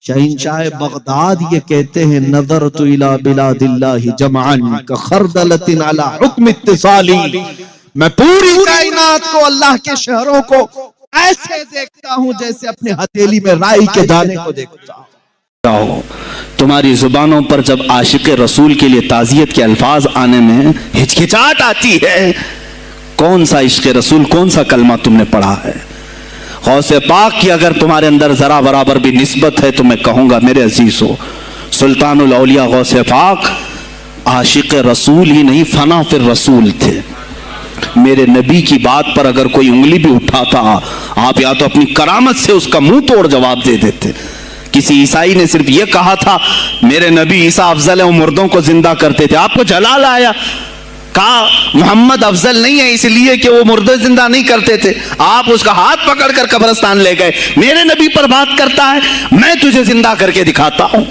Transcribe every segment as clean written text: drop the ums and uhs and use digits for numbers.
شہنشاہ بغداد یہ کہتے ہیں نظرت الی بلاد اللہ جمعا کخردلۃ علی حکم اتصالی، میں پوری کائنات کو، اللہ کے شہروں کو ایسے دیکھتا ہوں جیسے اپنے ہتھیلی میں رائی کے دانے کو دیکھتا ہوں۔ تمہاری زبانوں پر جب عاشق رسول کے لیے تعزیت کے الفاظ آنے میں ہچکچاہٹ آتی ہے، کون سا عشق رسول، کون سا کلمہ تم نے پڑھا ہے؟ غوث پاک کی اگر تمہارے اندر ذرا برابر بھی نسبت ہے تو میں کہوں گا میرے عزیزو، سلطان الاولیاء غوث پاک عاشق رسول ہی نہیں، فنا فی الرسول تھے۔ میرے نبی کی بات پر اگر کوئی انگلی بھی اٹھاتا، آپ یا تو اپنی کرامت سے اس کا منہ توڑ جواب دے دیتے۔ کسی عیسائی نے صرف یہ کہا تھا میرے نبی عیسیٰ افضل ہے، وہ مردوں کو زندہ کرتے تھے، آپ کو جلال آیا، کہا محمد افضل نہیں ہے اس لیے کہ وہ مردے زندہ نہیں کرتے تھے، آپ اس کا ہاتھ پکڑ کر قبرستان لے گئے، میرے نبی پر بات کرتا ہے، میں تجھے زندہ کر کے دکھاتا ہوں۔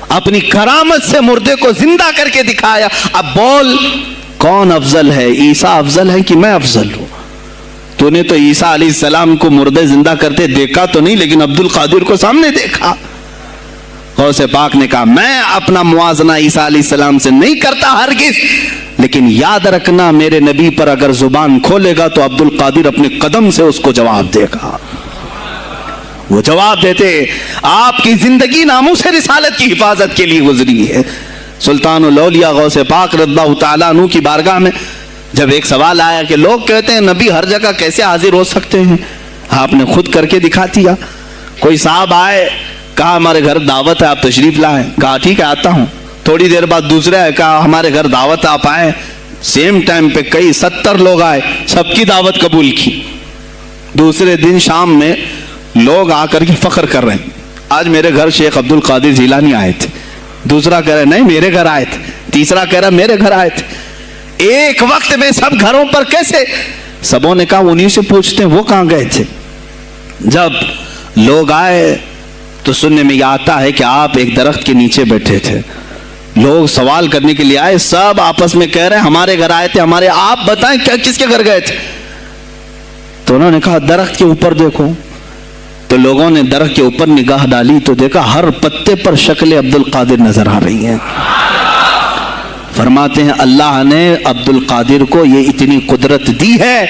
اپنی کرامت سے مردے کو زندہ کر کے دکھایا۔ اب بول کون افضل ہے، عیسیٰ افضل ہے کہ میں افضل ہوں؟ تو نے تو عیسیٰ علیہ السلام کو مردے زندہ کرتے دیکھا تو نہیں، لیکن عبد القادر کو سامنے دیکھا۔ غوث پاک نے کہا میں اپنا موازنہ عیسیٰ علیہ السلام سے نہیں کرتا ہرگز، لیکن یاد رکھنا میرے نبی پر اگر زبان کھولے گا تو عبد القادر اپنے قدم سے اس کو جواب دے گا۔ وہ جواب دیتے آپ کی زندگی ناموس رسالت کی حفاظت کے لیے گزری ہے۔ سلطان الاولیاء غوث پاک رضی اللہ تعالیٰ عنہ کی بارگاہ میں جب ایک سوال آیا کہ لوگ کہتے ہیں نبی ہر جگہ کیسے حاضر ہو سکتے ہیں، آپ نے خود کر کے دکھا دیا۔ کوئی صاحب آئے، کہا ہمارے گھر دعوت ہے آپ تشریف لائیں، کہا ٹھیک ہے آتا ہوں۔ تھوڑی دیر بعد دوسرے آئے، کہا ہمارے گھر دعوت ہے آپ آئیں۔ سیم ٹائم پہ کئی 70 لوگ آئے، سب کی دعوت قبول کی۔ دوسرے دن شام میں لوگ آ کر کے فخر کر رہے ہیں آج میرے گھر شیخ عبد القادر جیلانی آئے تھے، دوسرا کہہ رہا نہیں میرے گھر آئے تھے، تیسرا کہہ رہا میرے گھر آئے تھے۔ ایک وقت میں سب گھروں پر کیسے؟ سبوں نے کہا انہی سے پوچھتے ہیں وہ کہاں گئے تھے۔ جب لوگ آئے تو سننے میں یہ آتا ہے کہ آپ ایک درخت کے نیچے بیٹھے تھے، لوگ سوال کرنے کے لیے آئے، سب آپس میں کہہ رہے ہیں ہمارے گھر آئے تھے، ہمارے، آپ بتائیں کیا کس کے گھر گئے تھے؟ تو انہوں نے کہا درخت کے اوپر دیکھو۔ تو لوگوں نے درخت کے اوپر نگاہ ڈالی تو دیکھا ہر پتے پر شکل عبد القادر نظر آ رہی ہیں۔ فرماتے ہیں اللہ نے عبد القادر کو یہ اتنی قدرت دی ہے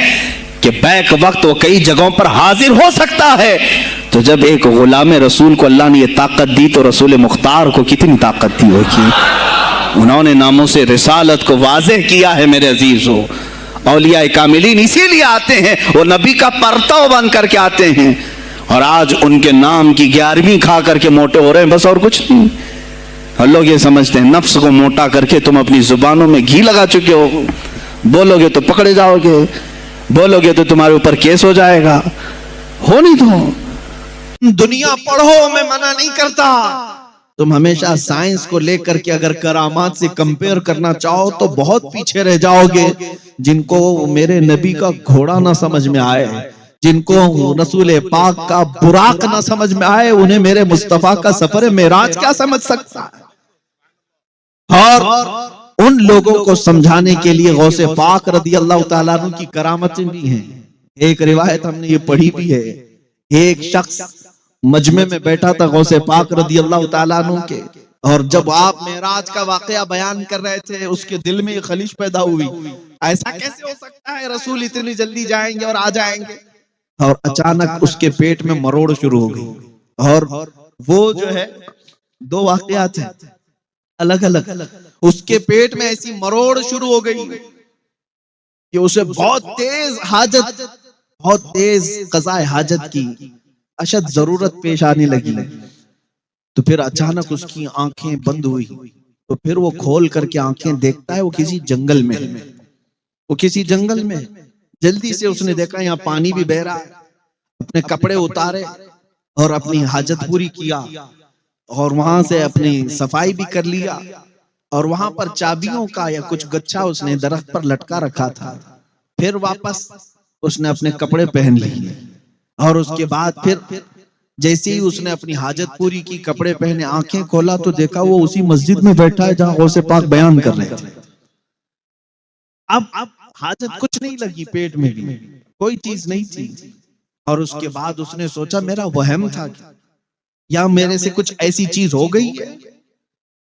کہ بیک وقت وہ کئی جگہوں پر حاضر ہو سکتا ہے۔ تو جب ایک غلام رسول کو اللہ نے یہ طاقت دی تو رسول مختار کو کتنی طاقت دی ہوگی۔ انہوں نے ناموس رسالت کو واضح کیا ہے میرے عزیزو۔ اولیاء کاملین اسی لیے آتے ہیں، وہ نبی کا پرتو بن کر کے آتے ہیں، اور آج ان کے نام کی 11ویں کھا کر کے موٹے ہو رہے ہیں، بس اور کچھ نہیں۔ اور لوگ یہ سمجھتے ہیں نفس کو موٹا کر کے تم اپنی زبانوں میں گھی لگا چکے ہو، بولو گے تو پکڑے جاؤ گے، بولو گے تو تمہارے اوپر کیس ہو جائے گا، ہو نہیں تو دنیا پڑھو میں منع نہیں کرتا، تم ہمیشہ سائنس کو لے کر کے اگر کرامات سے کمپیئر کرنا چاہو تو بہت پیچھے رہ جاؤ گے۔ جن کو میرے نبی کا گھوڑا نہ سمجھ میں آئے، جن کو رسول پاک کا براق نہ سمجھ میں آئے، انہیں میرے مصطفیٰ کا سفر معراج کیا سمجھ سکتا ہے؟ اور ان لوگوں کو سمجھانے کے لیے غوث پاک رضی اللہ تعالیٰ عنہ کی کرامتیں بھی ہیں۔ ایک روایت ہم نے یہ پڑھی بھی ہے، ایک شخص مجمع میں بیٹھا تھا غوث پاک رضی اللہ تعالیٰ عنہ کے، اور جب آپ معراج کا واقعہ بیان کر رہے تھے اس کے دل میں یہ خلیش پیدا ہوئی، ایسا کیسے ہو سکتا ہے رسول اتنی جلدی جائیں گے اور آ جائیں گے؟ اور اچانک اس کے پیٹ میں مروڑ شروع ہو گئی، اور وہ جو ہے دو واقعات ہیں الگ الگ، اس کے پیٹ میں ایسی مروڑ شروع ہو گئی کہ اسے بہت تیز حاجت، بہت تیز قضاء حاجت کی اشد ضرورت پیش آنے لگی۔ تو پھر اچانک اس کی آنکھیں بند ہوئی، تو پھر وہ کھول کر کے آنکھیں دیکھتا ہے وہ کسی جنگل میں، وہ کسی جنگل میں۔ جلدی سے اس نے دیکھا یہاں پانی بھی بہ رہا ہے، اپنے کپڑے اتارے اور اپنی حاجت پوری کیا، اور وہاں سے اپنی صفائی بھی کر لیا، اور وہاں پر چابیوں کا یا کچھ گچھا اس نے درخت پر لٹکا رکھا تھا۔ پھر واپس اس نے اپنے کپڑے پہن لیے، اور اس کے بعد پھر جیسے ہی اس نے اپنی حاجت پوری کی، کپڑے پہنے، آنکھیں کھولا تو دیکھا وہ اسی مسجد میں بیٹھا ہے جہاں غوث پاک بیان کر رہے تھے۔ اب حاجت کچھ نہیں لگی، پیٹ میں بھی کوئی چیز نہیں تھی، اور اس کے بعد اس نے سوچا میرا وہم تھا یا میرے سے کچھ ایسی چیز ہو گئی ہے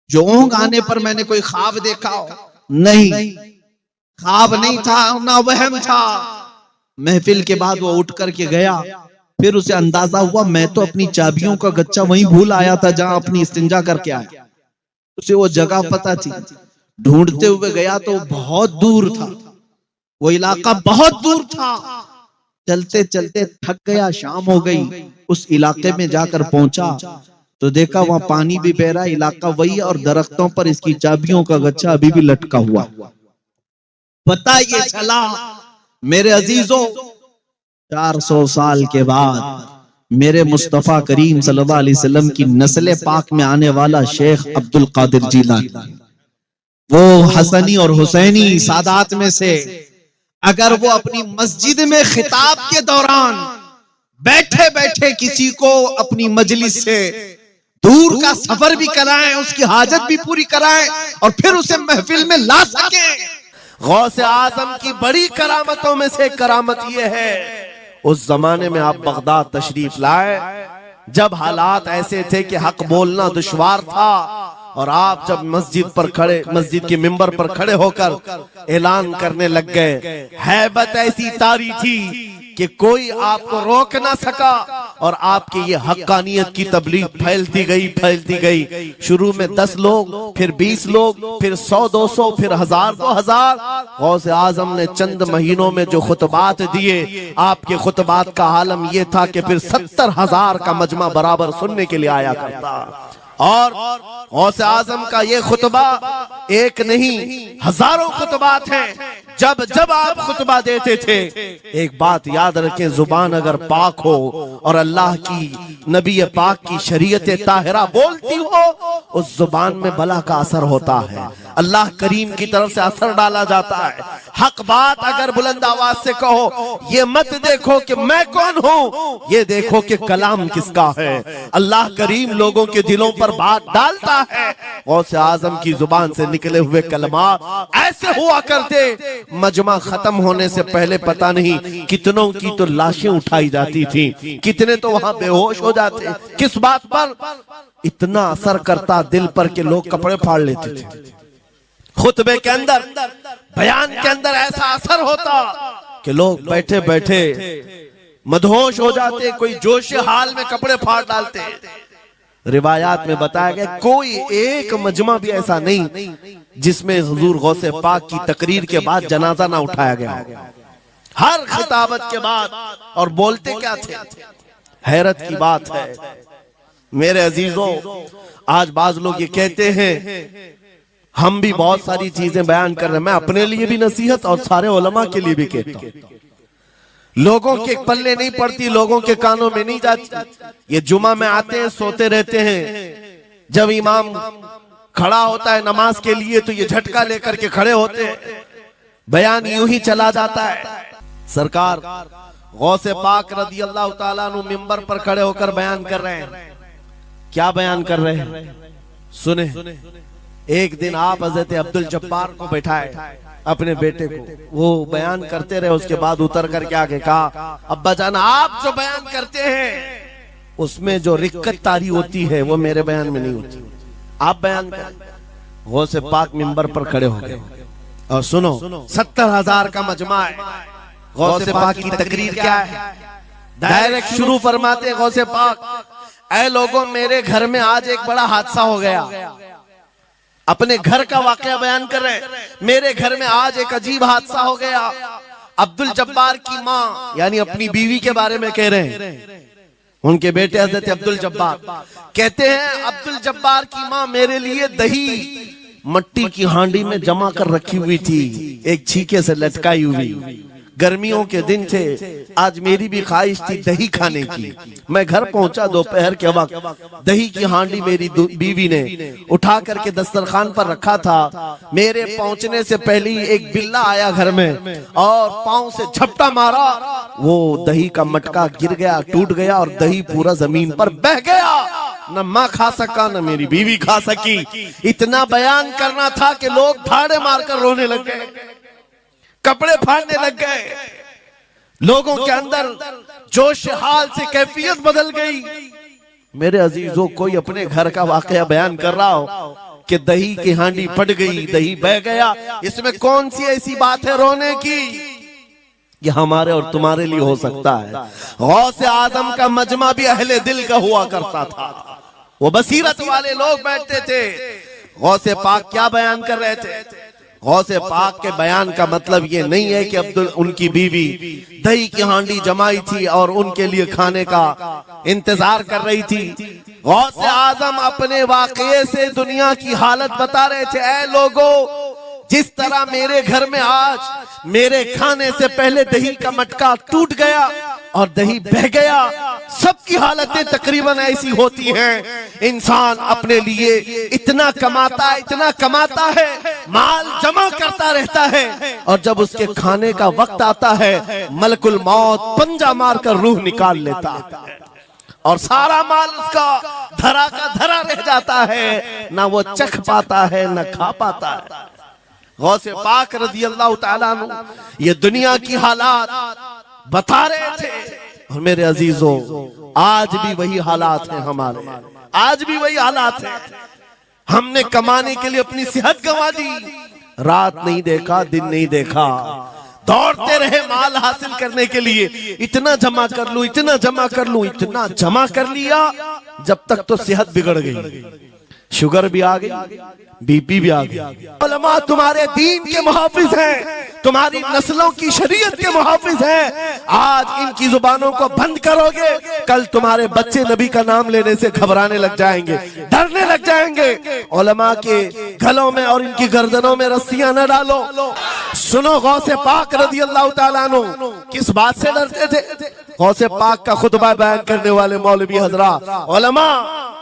جو اونگ آنے پر میں نے کوئی خواب دیکھا ہو؟ نہیں، خواب نہیں تھا نہ وہم تھا۔ محفل کے بعد وہ اٹھ کر کے گیا، پھر اسے اندازہ ہوا میں تو اپنی چابیوں کا گچھا وہیں بھول آیا تھا جہاں اپنی استنجا کر کے آیا۔ اسے وہ جگہ پتہ تھی، ڈھونڈتے ہوئے گیا تو بہت دور تھا، وہ علاقہ بہت دور تھا۔ چلتے چلتے تھک گیا، شام ہو گئی، اس علاقے میں جا کر پہنچا تو دیکھا وہاں پانی بھی بہ رہا، علاقہ وہی اور درختوں پر اس کی چابیوں کا گچھا ابھی بھی لٹکا ہوا۔ پتہ یہ چلا میرے عزیزوں 400 سال کے بعد میرے مصطفیٰ کریم صلی اللہ علیہ وسلم کی نسل پاک میں آنے والا شیخ عبد القادر جیلانی، وہ حسنی اور حسینی سادات میں سے، اگر وہ اپنی مسجد میں خطاب کے دوران بیٹھے بیٹھے کسی کو اپنی مجلس سے دور کا سفر بھی کرائیں، اس کی حاجت بھی پوری کرائیں اور پھر اسے محفل میں لا سکیں۔ غوث اعظم کی بڑی کرامتوں میں سے کرامت یہ ہے، اس زمانے میں آپ بغداد تشریف لائے جب حالات ایسے تھے کہ حق بولنا دشوار تھا، اور آپ جب مسجد کے ممبر پر کھڑے ہو کر اعلان کرنے لگ گئے، ہیبت ایسی طاری تھی کہ کوئی آپ کو روک نہ سکا، اور آپ کی یہ حقانیت کی تبلیغ پھیلتی گئی۔ شروع میں 10 لوگ، پھر 20 لوگ، پھر 100 200، پھر 1000 2000۔ غوث اعظم نے چند مہینوں میں جو خطبات دیے، آپ کے خطبات کا عالم یہ تھا کہ پھر 70,000 کا مجمع برابر سننے کے لیے آیا کرتا۔ اور غوث اعظم کا یہ خطبہ ایک نہیں، ہزاروں خطبات ہیں۔ جب آپ خطبہ دیتے تھے، ایک بات یاد رکھیں، زبان اگر پاک ہو اور اللہ کی نبی پاک کی شریعت طاہرہ بولتی ہو، اس زبان میں بلا کا اثر ہوتا ہے، اللہ کریم کی طرف سے اثر ڈالا جاتا ہے۔ حق بات اگر بلند آواز سے کہو، یہ مت دیکھو کہ میں کون ہوں، یہ دیکھو کہ کلام کس کا ہے۔ اللہ کریم لوگوں کے دلوں پر بات ڈالتا ہے۔ غوث اعظم کی زبان سے نکلے ہوئے کلمات ایسے ہوا کرتے، مجمع ختم ہونے سے پہلے پتہ نہیں کتنوں کی تو لاشیں اٹھائی جاتی تھیں، کتنے تو وہاں بے ہوش ہو جاتے۔ کس بات پر؟ اتنا اثر کرتا دل پر کہ لوگ کپڑے پھاڑ لیتے تھے۔ خطبے کے اندر، بیان کے اندر ایسا اثر ہوتا کہ لوگ بیٹھے بیٹھے مدہوش ہو جاتے، کوئی جوش حال میں کپڑے پھاڑ ڈالتے۔ روایات میں بتایا گیا کوئی ایک مجمع بھی ایسا نہیں جس میں حضور غوث پاک کی تقریر کے بعد جنازہ نہ اٹھایا گیا۔ ہر خطابت کے بعد، اور بولتے کیا تھے؟ حیرت کی بات ہے میرے عزیزوں، آج بعض لوگ یہ کہتے ہیں ہم بھی بہت ساری چیزیں بیان کر رہے ہیں، میں اپنے لیے بھی نصیحت اور سارے علماء کے لیے بھی کہتا ہوں، لوگوں کے پلے نہیں پڑتی، لوگوں کے کانوں میں نہیں جاتی۔ یہ جمعہ میں آتے ہیں، سوتے رہتے ہیں، جب امام کھڑا ہوتا ہے نماز کے لیے تو یہ جھٹکا لے کر کے کھڑے ہوتے ہیں، بیان یوں ہی چلا جاتا ہے۔ سرکار غوث پاک رضی اللہ تعالیٰ عنہ ممبر پر کھڑے ہو کر بیان کر رہے ہیں۔ کیا بیان کر رہے ہیں؟ سنیں۔ ایک دن آپ حضرت عبدالجبار کو بٹھائے، اپنے بیٹے کو، وہ بیان کرتے رہے، اس کے بعد اتر کر کے آگے کہا ابا جان آپ جو بیان کرتے ہیں اس میں جو رکت طاری ہوتی ہے وہ میرے بیان میں نہیں ہوتی، آپ بیان کریں۔ غوث پاک منبر پر کھڑے ہو گئے اور سنو، 70,000 کا مجمع ہے، غوث پاک کی تقریر کیا ہے؟ ڈائریکٹ شروع فرماتے غوث پاک، اے لوگوں میرے گھر میں آج ایک بڑا حادثہ ہو گیا۔ اپنے گھر کا واقعہ بیان کر رہے ہیں، میرے گھر میں آج ایک عجیب حادثہ ہو گیا۔ عبدالجبار کی ماں، یعنی اپنی بیوی کے بارے میں کہہ رہے ہیں، ان کے بیٹے حضرت عبدالجبار کہتے ہیں عبدالجبار کی ماں میرے لیے دہی مٹی کی ہانڈی میں جمع کر رکھی ہوئی تھی، ایک چھیکے سے لٹکائی ہوئی۔ گرمیوں کے دن تھے، آج میری بھی خواہش تھی دہی کھانے کی۔ میں گھر پہنچا دوپہر کے وقت، دہی کی ہانڈی میری بیوی نے اٹھا کر کے دسترخوان پر رکھا تھا۔ میرے پہنچنے سے پہلے ایک بلہ آیا گھر میں اور پاؤں سے جھپٹا مارا، وہ دہی کا مٹکا گر گیا، ٹوٹ گیا اور دہی پورا زمین پر بہہ گیا۔ نہ ماں کھا سکا نہ میری بیوی کھا سکی۔ اتنا بیان کرنا تھا کہ لوگ دھاڑے مار کر رونے لگ گئے، کپڑے پھاڑنے لگ گئے، لوگوں کے اندر جوش حال سے کیفیت بدل گئی۔ میرے عزیزوں کوئی اپنے گھر کا واقعہ بیان کر رہا ہو کہ دہی کی ہانڈی پھٹ گئی، دہی بہ گیا، اس میں کون سی ایسی بات ہے رونے کی؟ یہ ہمارے اور تمہارے لیے ہو سکتا ہے۔ غوث اعظم کا مجمع بھی اہل دل کا ہوا کرتا تھا، وہ بصیرت والے لوگ بیٹھتے تھے۔ غوث پاک کیا بیان کر رہے تھے؟ غوث پاک کے بیان کا مطلب یہ نہیں ہے کہ ان کی بیوی دہی کی ہانڈی جمائی تھی اور ان کے لیے کھانے کا انتظار کر رہی تھی۔ غوث اعظم اپنے واقعے سے دنیا کی حالت بتا رہے تھے، اے لوگو، جس طرح میرے گھر میں آج میرے کھانے سے پہلے دہی کا مٹکا ٹوٹ گیا اور دہی بہ گیا، سب کی حالتیں تقریباً ایسی ہوتی ہیں۔ انسان اپنے لیے اتنا کماتا ہے، مال جمع کرتا رہتا ہے، اور جب اس کے کھانے کا وقت آتا ہے ملک الموت پنجہ مار کر روح نکال لیتا ہے اور سارا مال اس کا دھرا کا دھرا رہ جاتا ہے، نہ وہ چکھ پاتا ہے نہ کھا پاتا ہے۔ غوث پاک رضی اللہ تعالیٰ عنہ یہ دنیا کی حالات بتا رہے تھے، اور میرے عزیزوں آج بھی وہی حالات ہیں ہمارے، آج بھی وہی حالات ہیں۔ ہم نے کمانے کے لیے اپنی صحت گنوا دی، رات نہیں دیکھا، دن نہیں دیکھا، دوڑتے رہے مال حاصل کرنے کے لیے، اتنا جمع کر لوں، اتنا جمع کر لوں، اتنا جمع کر لیا، جب تک تو صحت بگڑ گئی، شوگر بھی آ گئی، بی پی بھی آ گئی۔ علماء تمہارے دین کے محافظ ہیں، تمہاری نسلوں کی شریعت کے محافظ ہیں، آج ان کی زبانوں کو بند کرو گے، کل تمہارے بچے نبی کا نام لینے سے گھبرانے لگ جائیں گے، ڈرنے لگ جائیں گے۔ علماء کے گلوں میں اور ان کی گردنوں میں رسیاں نہ ڈالو۔ سنو غوث پاک رضی اللہ تعالیٰ عنہ کس بات سے ڈرتے تھے؟ غوث پاک کا خطبہ بیان کرنے والے مولوی حضرات، علماء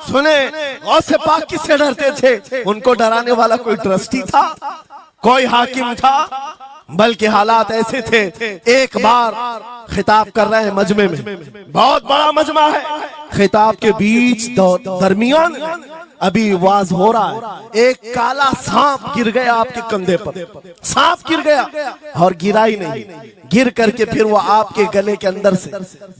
سنیں، غوث پاک کس سے ڈرتے تھے؟ ان کو ڈرانے والا کوئی ٹرسٹی تھا، کوئی حاکم تھا؟ بلکہ حالات ایسے تھے، ایک بار خطاب کر رہے ہیں مجمع میں، بہت بڑا مجمع ہے، خطاب کے بیچ درمیان ابھی واز ہو رہا ہے، ایک کالا سانپ گر گیا آپ کے کندھے پر، سانپ گر گیا اور گرا ہی نہیں، گر کر کے پھر وہ آپ کے گلے کے اندر سے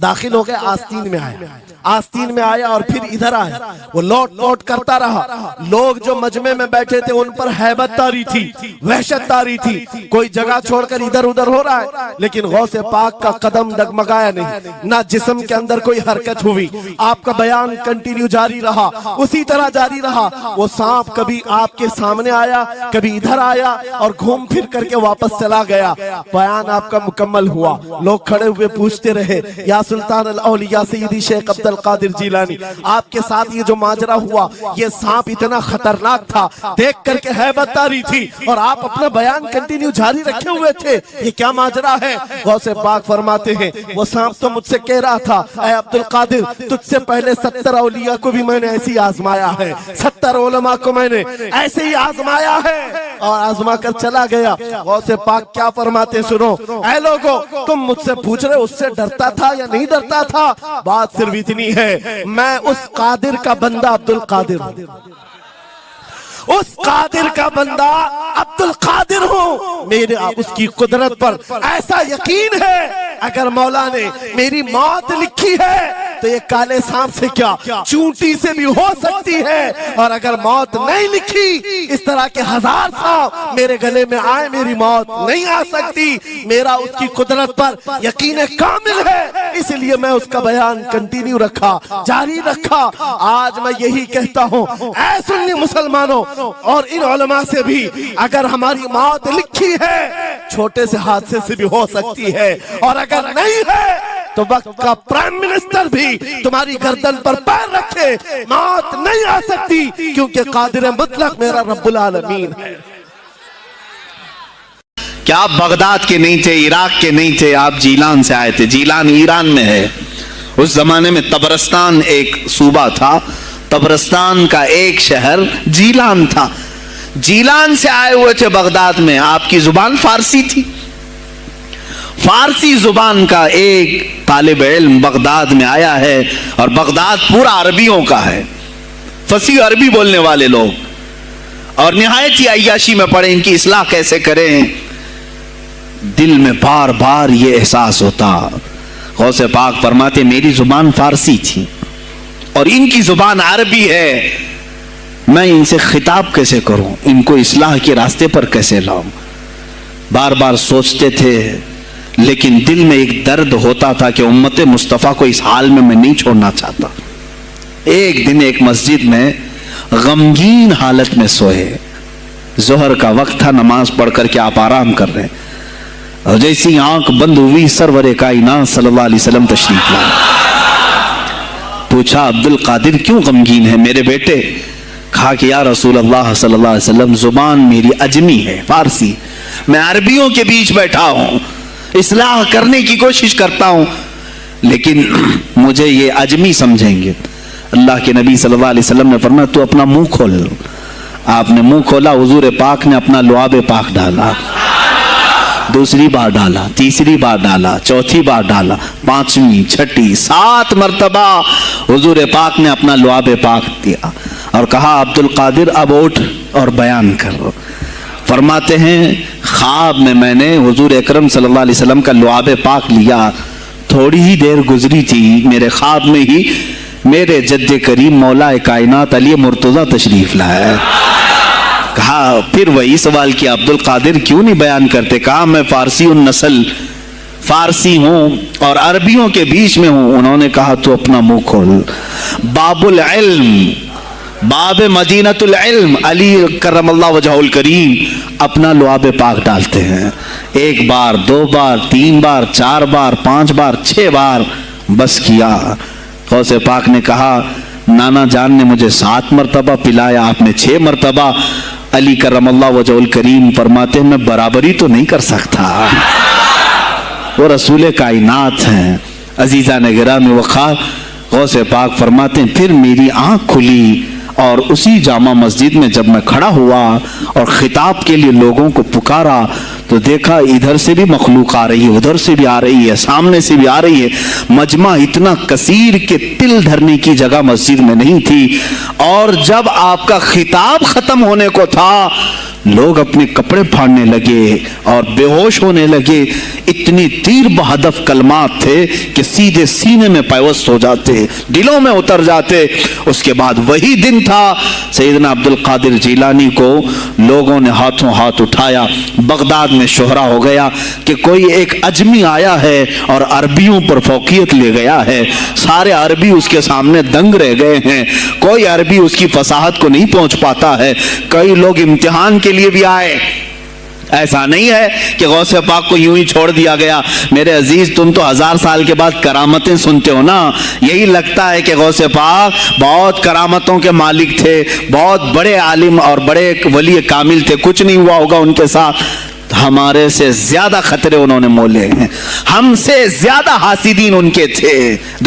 داخل ہو گیا، آستین میں آیا، آستین میں آیا اور پھر ادھر آیا، وہ لوٹ لوٹ کرتا رہا۔ لوگ جو مجمع میں بیٹھے تھے ان پر ہیبت طاری تھی، وحشت طاری تھی، کوئی جگہ چھوڑ کر ادھر ادھر ہو رہا ہے، لیکن غوث پاک کا قدم ڈگمگایا نہیں، نہ جسم کے اندر کوئی حرکت ہوئی، آپ کا بیان کنٹینیو جاری رہا، اسی طرح جاری رہا۔ وہ سانپ کبھی آپ کے سامنے آیا، کبھی ادھر آیا اور گھوم پھر کر کے واپس چلا گیا۔ بیان آپ کا مکمل ہوا، لوگ کھڑے ہوئے پوچھتے رہے، یا سلطان الاولیاء سیدی شیخ عبد القادر جیلانی، آپ کے ساتھ یہ جو ماجرا ہوا، یہ سانپ اتنا خطرناک تھا، دیکھ کر کے ہیبت طاری تھی اور آپ اپنا بیان کنٹینیو جاری رکھے ہوئے تھے، یہ کیا ماجرا ہے؟ غوث پاک فرماتے ہیں وہ سانپ تو مجھ سے کہہ رہا تھا، اے عبد القادر، تجھ سے پہلے 70 اولیاء کو بھی میں نے ایسی آزمایا ہے، 70 علماء کو میں نے ایسے ہی آزمایا ہے اور آزما کر چلا گیا۔ غوث پاک کیا فرماتے سنو، اے لوگو، تم مجھ سے پوچھ رہے اس سے ڈرتا تھا یا نہیں ڈرتا تھا؟ بات صرف اتنی ہے، میں اس قادر کا بندہ عبد القادر ہوں، اس قادر کا بندہ عبد القادر ہوں، میرے اس کی قدرت پر ایسا یقین ہے، اگر مولا نے میری موت لکھی ہے تو یہ کالے سانپ سے کیا چونٹی سے بھی ہو سکتی ہے، اور اگر موت نہیں لکھی اس طرح کے 1000 سانپ میرے گلے میں آئے میری موت نہیں آ سکتی۔ میرا اس کی قدرت پر یقین کامل ہے، اس لیے میں اس کا بیان کنٹینیو رکھا، جاری رکھا۔ آج میں یہی کہتا ہوں، اے سنی مسلمانوں اور ان علماء سے بھی، اگر ہماری موت لکھی ہے چھوٹے سے حادثے سے بھی ہو سکتی ہے، اور اگر نہیں ہے تو وقت کا پرائم منسٹر بھی تمہاری گردن پر پیر رکھے موت نہیں آ سکتی، کیونکہ قادر مطلق میرا رب العالمین ہے۔ کیا آپ بغداد کے نہیں تھے، عراق کے نہیں تھے، آپ جیلان سے آئے تھے۔ جیلان ایران میں ہے، اس زمانے میں طبرستان ایک صوبہ تھا، طبرستان کا ایک شہر جیلان تھا۔ جیلان سے آئے ہوئے تھے بغداد میں، آپ کی زبان فارسی تھی، فارسی زبان کا ایک طالب علم بغداد میں آیا ہے، اور بغداد پورا عربیوں کا ہے، فصیح عربی بولنے والے لوگ، اور نہایت ہی عیاشی میں پڑے ان کی اصلاح کیسے کریں۔ دل میں بار بار یہ احساس ہوتا، غوث پاک فرماتے میری زبان فارسی تھی، اور ان کی زبان عربی ہے، میں ان سے خطاب کیسے کروں، ان کو اصلاح کے راستے پر کیسے لاؤں؟ بار بار سوچتے تھے، لیکن دل میں ایک درد ہوتا تھا کہ امت مصطفیٰ کو اس حال میں نہیں چھوڑنا چاہتا۔ ایک دن ایک مسجد میں غمگین حالت میں سوئے، ظہر کا وقت تھا، نماز پڑھ کر کے آپ آرام کر رہے ہیں، اور جیسی آنکھ بند ہوئی سرور کائنات صلی اللہ علیہ وسلم تشریف لائے۔ پوچھا عبد القادر کیوں غمگین ہے میرے بیٹے؟ کہا کہ یا رسول اللہ صلی اللہ علیہ وسلم زبان میری اجمی ہے، فارسی، میں عربیوں کے بیچ بیٹھا ہوں، اصلاح کرنے کی کوشش کرتا ہوں، لیکن مجھے یہ اجمی سمجھیں گے۔ اللہ کے نبی صلی اللہ علیہ وسلم نے فرمایا تو اپنا منہ کھول۔ آپ نے منہ کھولا، حضور پاک نے اپنا لعاب پاک ڈالا، دوسری بار ڈالا، تیسری بار ڈالا، چوتھی بار ڈالا، پانچویں، چھٹی، 7 مرتبہ حضور پاک نے اپنا لعاب پاک دیا اور کہا عبد القادر اب اٹھ اور بیان کرو۔ فرماتے ہیں خواب میں نے حضور اکرم صلی اللہ علیہ وسلم کا لعاب پاک لیا، تھوڑی ہی دیر گزری تھی، میرے خواب میں ہی میرے جد کریم مولا کائنات علی مرتضیٰ تشریف لائے۔ کہا پھر وہی سوال کیا عبد القادر کیوں نہیں بیان کرتے؟ کہا میں فارسی النسل، فارسی ہوں اور عربیوں کے بیچ میں ہوں۔ انہوں نے کہا تو اپنا منہ کھول۔ باب العلم، باب مدینۃ العلم، علی کرم اللہ وجہہ الکریم اپنا لعاب پاک ڈالتے ہیں، 1 بار، 2 بار، 3 بار، 4 بار، 5 بار، 6 بار، بس کیا۔ غوث پاک نے کہا نانا جان نے مجھے 7 مرتبہ پلایا، آپ نے 6 مرتبہ۔ علی کرم اللہ وجہ الکریم فرماتے ہیں میں برابری تو نہیں کر سکتا، وہ رسول کائنات ہیں۔ عزیزان گرامی وقار، غوث پاک فرماتے ہیں پھر میری آنکھ کھلی اور اسی جامع مسجد میں جب میں کھڑا ہوا اور خطاب کے لیے لوگوں کو پکارا تو دیکھا ادھر سے بھی مخلوق آ رہی ہے، ادھر سے بھی آ رہی ہے، سامنے سے بھی آ رہی ہے۔ مجمع اتنا کثیر کہ تل دھرنے کی جگہ مسجد میں نہیں تھی، اور جب آپ کا خطاب ختم ہونے کو تھا لوگ اپنے کپڑے پھاڑنے لگے اور بے ہوش ہونے لگے۔ اتنی تیر بہدف کلمات تھے کہ سیدھے سینے میں پیوست ہو جاتے، دلوں میں اتر جاتے۔ اس کے بعد وہی دن تھا سیدنا عبد القادر جیلانی کو لوگوں نے ہاتھوں ہاتھ اٹھایا۔ بغداد میں شہرہ ہو گیا کہ کوئی ایک اجمی آیا ہے اور عربیوں پر فوقیت لے گیا ہے، سارے عربی اس کے سامنے دنگ رہ گئے ہیں، کوئی عربی اس کی فصاحت کو نہیں پہنچ پاتا ہے۔ کئی لوگ امتحان کے لیے بھی آئے، ایسا نہیں ہے کہ غوث پاک کو یوں ہی چھوڑ دیا گیا۔ میرے عزیز تم تو 1000 سال کے بعد کرامتیں سنتے ہو نا، یہی لگتا ہے کہ غوث پاک بہت کرامتوں کے مالک تھے، بہت بڑے عالم اور بڑے ولی کامل تھے، کچھ نہیں ہوا ہوگا ان کے ساتھ۔ ہمارے سے زیادہ خطرے انہوں نے مولے ہیں، ہم سے زیادہ حاسدین ان کے تھے،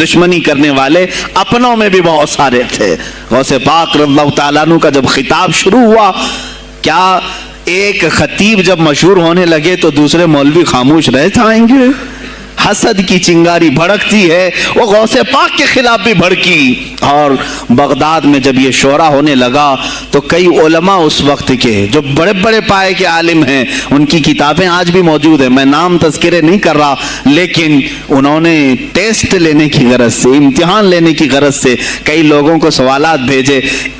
دشمنی کرنے والے اپنوں میں بھی بہت سارے تھے۔ غوث پاک رضی اللہ تعالیٰ عنہ کا جب خطاب شروع ہوا، کیا ایک خطیب جب مشہور ہونے لگے تو دوسرے مولوی خاموش رہ جائیں گے؟ حسد کی چنگاری بھڑکتی ہے، وہ غوث پاک کے خلاف بھی بھڑکی۔ اور بغداد میں جب یہ شورا ہونے لگا تو کئی علماء اس وقت کے جو بڑے بڑے پائے کے عالم ہیں، ان کی کتابیں آج بھی موجود ہیں، میں نام تذکرے نہیں کر رہا، لیکن انہوں نے ٹیسٹ لینے کی غرض سے، امتحان لینے کی غرض سے کئی لوگوں کو سوالات بھیجے۔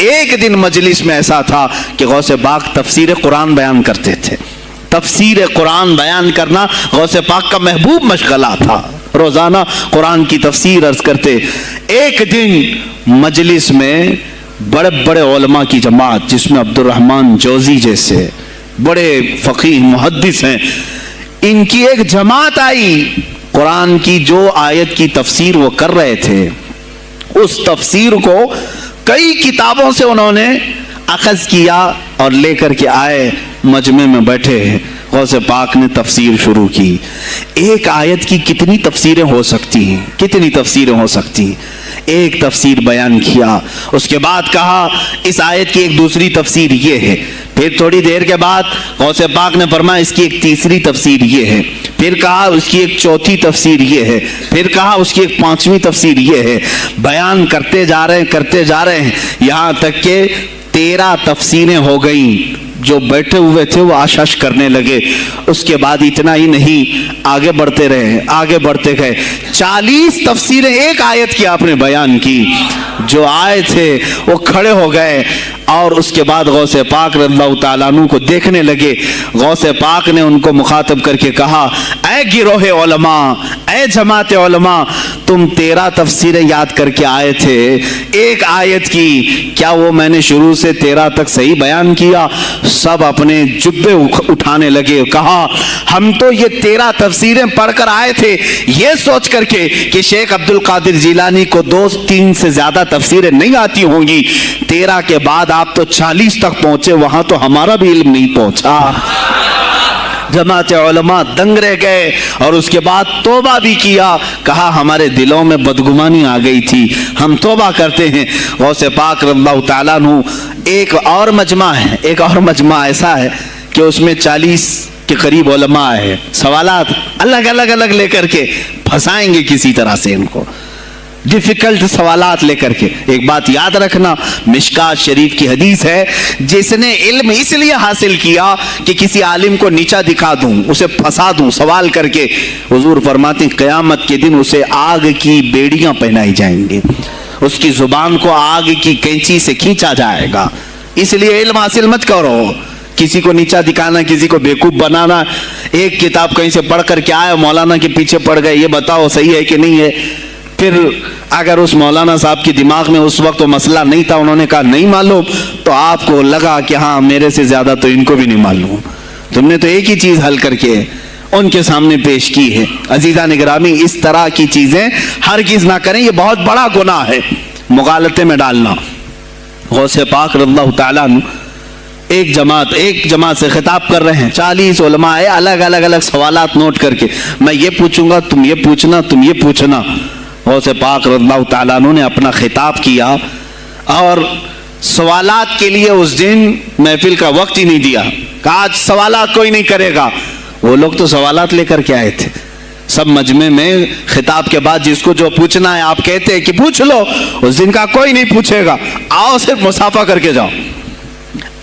ایک دن مجلس میں ایسا تھا کہ غوث پاک تفسیر قرآن بیان کرتے تھے، تفسیر قرآن بیان کرنا غوث پاک کا محبوب مشغلہ تھا، روزانہ قرآن کی تفسیر عرض کرتے۔ ایک دن مجلس میں بڑے بڑے علماء کی جماعت، جس میں عبد الرحمن جوزی جیسے بڑے فقیہ محدث ہیں، ان کی ایک جماعت آئی، قرآن کی جو آیت کی تفسیر وہ کر رہے تھے اس تفسیر کو کئی کتابوں سے انہوں نے اخذ کیا اور لے کر کے آئے، مجمع میں بیٹھے، غوث پاک نے تفسیر شروع کی۔ ایک آیت کی کتنی تفسیریں ہو سکتی ہیں، کتنی تفسیریں ہو سکتی ہیں، ایک تفسیر بیان کیا، اس کے بعد کہا اس آیت کی ایک دوسری تفسیر یہ ہے، پھر تھوڑی دیر کے بعد غوث پاک نے فرمایا اس کی ایک تیسری تفسیر یہ ہے، پھر کہا اس کی ایک چوتھی تفسیر یہ ہے، پھر کہا اس کی ایک پانچویں تفسیر یہ ہے۔ بیان کرتے جا رہے ہیں، کرتے جا رہے ہیں، یہاں تک کہ 13 تفسیریں ہو گئیں۔ جو بیٹھے ہوئے تھے وہ آشش کرنے لگے. اس کے بعد اتنا ہی نہیں, آگے بڑھتے رہے, آگے بڑھتے گئے. 40 تفسیریں ایک آیت کی آپ نے بیان کی. جو آئے تھے وہ کھڑے ہو گئے اور اس کے بعد غوث پاک رضی اللہ تعالیٰ عنہ کو دیکھنے لگے. غوث پاک نے ان کو مخاطب کر کے کہا, اے گروہ علماء, اے جماعت علماء, تم 13 تفسیریں یاد کر کے آئے تھے ایک آیت کی, کیا وہ میں نے شروع سے 13 تک صحیح بیان کیا؟ سب اپنے جبے اٹھانے لگے. کہا ہم تو یہ 13 تفسیریں پڑھ کر آئے تھے یہ سوچ کر کے کہ شیخ عبد القادر جیلانی کو 2-3 سے زیادہ تفسیریں نہیں آتی ہوں گی. 13 کے بعد آپ تو 40 تک پہنچے, وہاں تو ہمارا بھی علم نہیں پہنچا. جماعت علماء دنگ رہ گئے اور اس کے بعد توبہ بھی کیا. کہا ہمارے دلوں میں بدگمانی آ گئی تھی, ہم توبہ کرتے ہیں. غوث پاک رضی اللہ تعالیٰ عنہ ایک اور مجمع ہے, ایک اور مجمع ایسا ہے کہ اس میں 40 کے قریب علماء ہے. سوالات الگ الگ لے کر کے پھنسائیں گے کسی طرح سے ان کو, ڈیفیکلٹ سوالات لے کر کے. ایک بات یاد رکھنا, مشکات شریف کی حدیث ہے, جس نے علم اس لیے حاصل کیا کہ کسی عالم کو نیچا دکھا دوں, اسے پھنسا دوں سوال کر کے, حضور فرماتے ہیں قیامت کے دن اسے آگ کی بیڑیاں پہنائی جائیں گے, اس کی زبان کو آگ کی کینچی سے کھینچا جائے گا. اس لیے علم حاصل مت کرو, کسی کو نیچا دکھانا, کسی کو بیوقوف بنانا. ایک کتاب کہیں سے پڑھ کر کے آئے, مولانا کے پیچھے پڑ گئے, یہ بتاؤ صحیح ہے کہ نہیں ہے. پھر اگر اس مولانا صاحب کی دماغ میں اس وقت وہ مسئلہ نہیں تھا, انہوں نے کہا نہیں معلوم, تو آپ کو لگا کہ ہاں میرے سے زیادہ تو ان کو بھی نہیں معلوم. تم نے تو ایک ہی چیز حل کر کے ان کے سامنے پیش کی ہے. عزیزان گرامی, اس طرح کی چیزیں ہرگز نہ کریں, یہ بہت بڑا گناہ ہے مغالطے میں ڈالنا. غوث پاک رضی اللہ تعالیٰ عنہ ایک جماعت سے خطاب کر رہے ہیں. 40 علماء ہے, الگ الگ سوالات نوٹ کر کے, میں یہ پوچھوں گا, تم یہ پوچھنا, تم یہ پوچھنا. غوث پاک رضی اللہ تعالیٰ عنہ نے اپنا خطاب کیا اور سوالات کے لیے اس دن محفل کا وقت ہی نہیں دیا. کہا آج سوالات کوئی نہیں کرے گا. وہ لوگ تو سوالات لے کر کے آئے تھے. سب مجمع میں خطاب کے بعد جس کو جو پوچھنا ہے آپ کہتے ہیں کہ پوچھ لو, اس دن کا کوئی نہیں پوچھے گا, آؤ صرف مصافحہ کر کے جاؤ,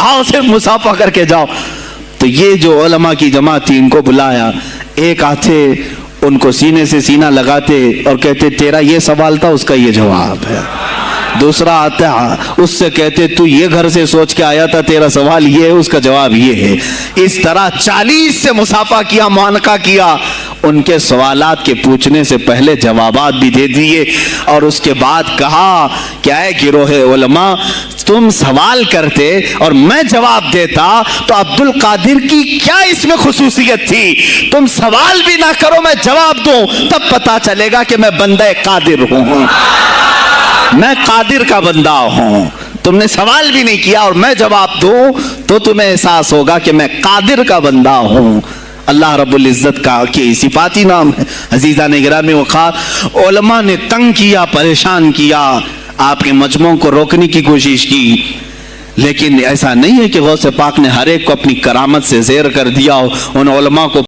آؤ صرف مصافحہ کر کے جاؤ. تو یہ جو علماء کی جماعت تھی ان کو بلایا. ایک آتے ان کو سینے سے سینہ لگاتے اور کہتے تیرا یہ سوال تھا, اس کا یہ جواب ہے. دوسرا آتا, اس سے کہتے تو یہ گھر سے سوچ کے آیا تھا, تیرا سوال یہ ہے, اس کا جواب یہ ہے. اس طرح 40 سے مصافحہ کیا, معانقہ کیا. ان کے سوالات کے پوچھنے سے پہلے جوابات بھی دے دیے اور اس کے بعد کہا کیا ہے گروہ علماء, تم سوال کرتے اور میں جواب دیتا تو عبد القادر کی کیا اس میں خصوصیت تھی؟ تم سوال بھی نہ کرو, میں جواب دوں, تب پتا چلے گا کہ میں بندہ قادر ہوں, میں قادر کا بندہ ہوں. تم نے سوال بھی نہیں کیا اور میں جواب دوں تو تمہیں احساس ہوگا کہ میں قادر کا بندہ ہوں. اللہ رب العزت کا کہ صفاتی نام ہے. عزیزان گرامی وقار, علماء نے تنگ کیا, پریشان کیا, آپ کے مجموعوں کو روکنے کی کوشش کی, لیکن ایسا نہیں ہے کہ غوث پاک نے ہر ایک کو اپنی کرامت سے زیر کر دیا ہو. ان علماء کو